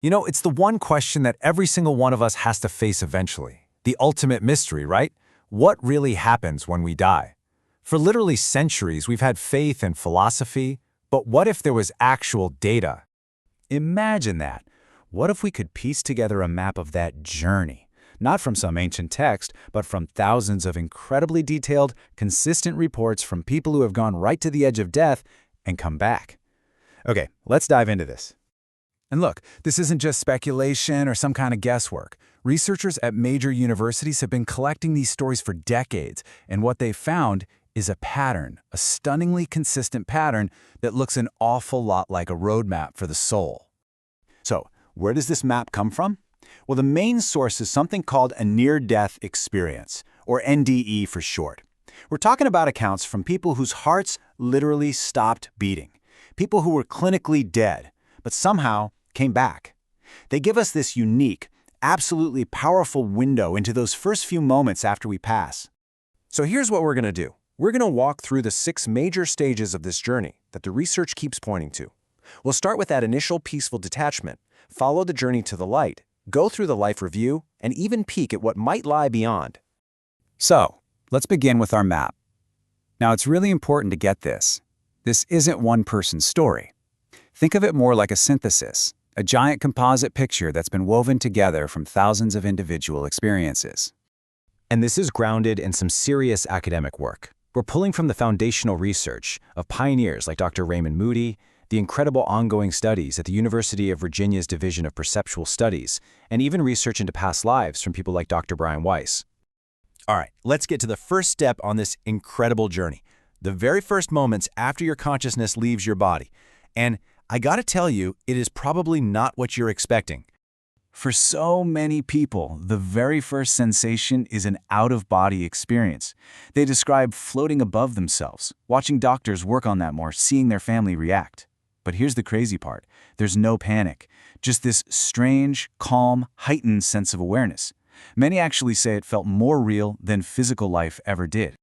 You know, it's the one question that every single one of us has to face eventually. The ultimate mystery, right? What really happens when we die? For literally centuries, we've had faith and philosophy, but what if there was actual data? Imagine that. What if we could piece together a map of that journey? Not from some ancient text, but from thousands of incredibly detailed, consistent reports from people who have gone right to the edge of death and come back. Okay, let's dive into this. And look, this isn't just speculation or some kind of guesswork. Researchers at major universities have been collecting these stories for decades, and what they've found is a pattern, a stunningly consistent pattern that looks an awful lot like a roadmap for the soul. So, where does this map come from? Well, the main source is something called a near-death experience, or NDE for short. We're talking about accounts from people whose hearts literally stopped beating, people who were clinically dead, but somehow came back. They give us this unique, absolutely powerful window into those first few moments after we pass. So here's what we're going to do. We're going to walk through the 6 major stages of this journey that the research keeps pointing to. We'll start with that initial peaceful detachment, follow the journey to the light, go through the life review, and even peek at what might lie beyond. So, let's begin with our map. Now, it's really important to get this. This isn't one person's story. Think of it more like a synthesis, a giant composite picture that's been woven together from thousands of individual experiences. And this is grounded in some serious academic work. We're pulling from the foundational research of pioneers like Dr. Raymond Moody, the incredible ongoing studies at the University of Virginia's Division of Perceptual Studies, and even research into past lives from people like Dr. Brian Weiss. All right, let's get to the first step on this incredible journey, the very first moments after your consciousness leaves your body. And I gotta tell you, it is probably not what you're expecting. For so many people, the very first sensation is an out-of-body experience. They describe floating above themselves, watching doctors work on that more, seeing their family react. But here's the crazy part. There's no panic, just this strange, calm, heightened sense of awareness. Many actually say it felt more real than physical life ever did.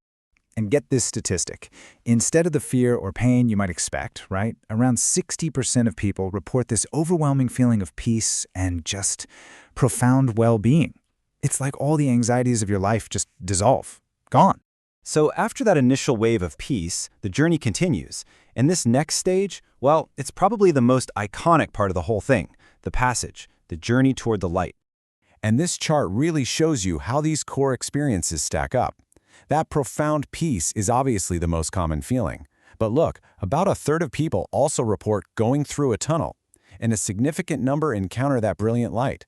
And get this statistic. Instead of the fear or pain you might expect, right? Around 60% of people report this overwhelming feeling of peace and just profound well-being. It's like all the anxieties of your life just dissolve. Gone. So after that initial wave of peace, the journey continues. And this next stage, well, it's probably the most iconic part of the whole thing, the passage, the journey toward the light. And this chart really shows you how these core experiences stack up. That profound peace is obviously the most common feeling. But look, about 1/3 of people also report going through a tunnel, and a significant number encounter that brilliant light.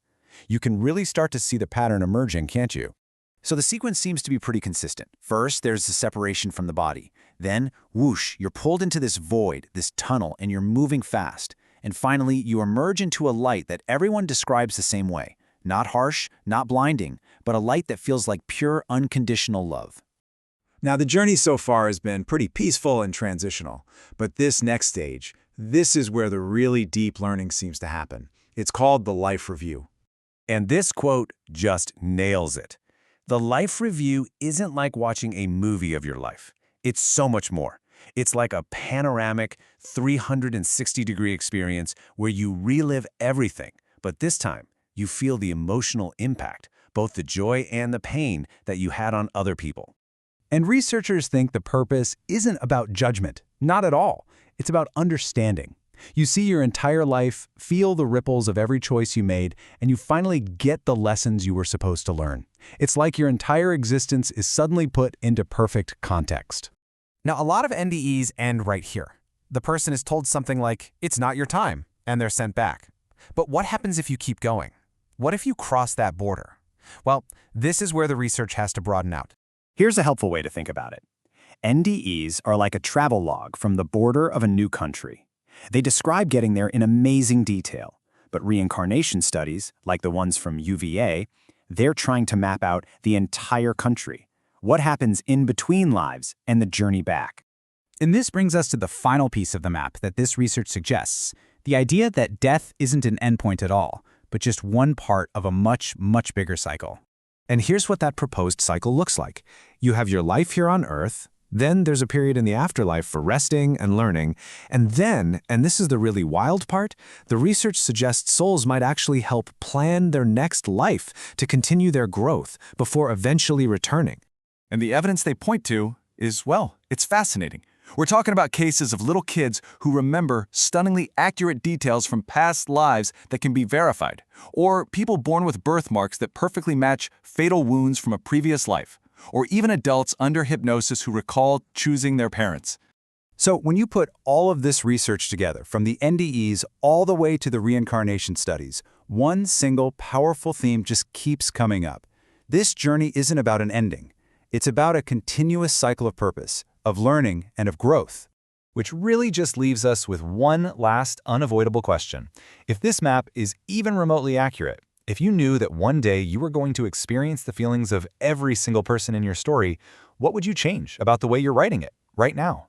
You can really start to see the pattern emerging, can't you? So the sequence seems to be pretty consistent. First, there's the separation from the body. Then, whoosh, you're pulled into this void, this tunnel, and you're moving fast. And finally, you emerge into a light that everyone describes the same way. Not harsh, not blinding, but a light that feels like pure, unconditional love. Now, the journey so far has been pretty peaceful and transitional, but this next stage, this is where the really deep learning seems to happen. It's called the life review. And this quote just nails it. The life review isn't like watching a movie of your life. It's so much more. It's like a panoramic 360-degree experience where you relive everything, but this time you feel the emotional impact, both the joy and the pain that you had on other people. And researchers think the purpose isn't about judgment, not at all. It's about understanding. You see your entire life, feel the ripples of every choice you made, and you finally get the lessons you were supposed to learn. It's like your entire existence is suddenly put into perfect context. Now, a lot of NDEs end right here. The person is told something like, "It's not your time," and they're sent back. But what happens if you keep going? What if you cross that border? Well, this is where the research has to broaden out. Here's a helpful way to think about it. NDEs are like a travel log from the border of a new country. They describe getting there in amazing detail, but reincarnation studies, like the ones from UVA, they're trying to map out the entire country, what happens in between lives and the journey back. And this brings us to the final piece of the map that this research suggests, the idea that death isn't an endpoint at all, but just one part of a much, bigger cycle. And here's what that proposed cycle looks like. You have your life here on Earth, Then there's a period in the afterlife for resting and learning. And then, and this is the really wild part, the research suggests souls might actually help plan their next life to continue their growth before eventually returning. And the evidence they point to is, well, it's fascinating. We're talking about cases of little kids who remember stunningly accurate details from past lives that can be verified, or people born with birthmarks that perfectly match fatal wounds from a previous life, or even adults under hypnosis who recall choosing their parents. So when you put all of this research together, from the NDEs all the way to the reincarnation studies, one single powerful theme just keeps coming up. This journey isn't about an ending. It's about a continuous cycle of purpose, of learning, and of growth. Which really just leaves us with one last unavoidable question. If this map is even remotely accurate, if you knew that one day you were going to experience the feelings of every single person in your story, what would you change about the way you're writing it right now?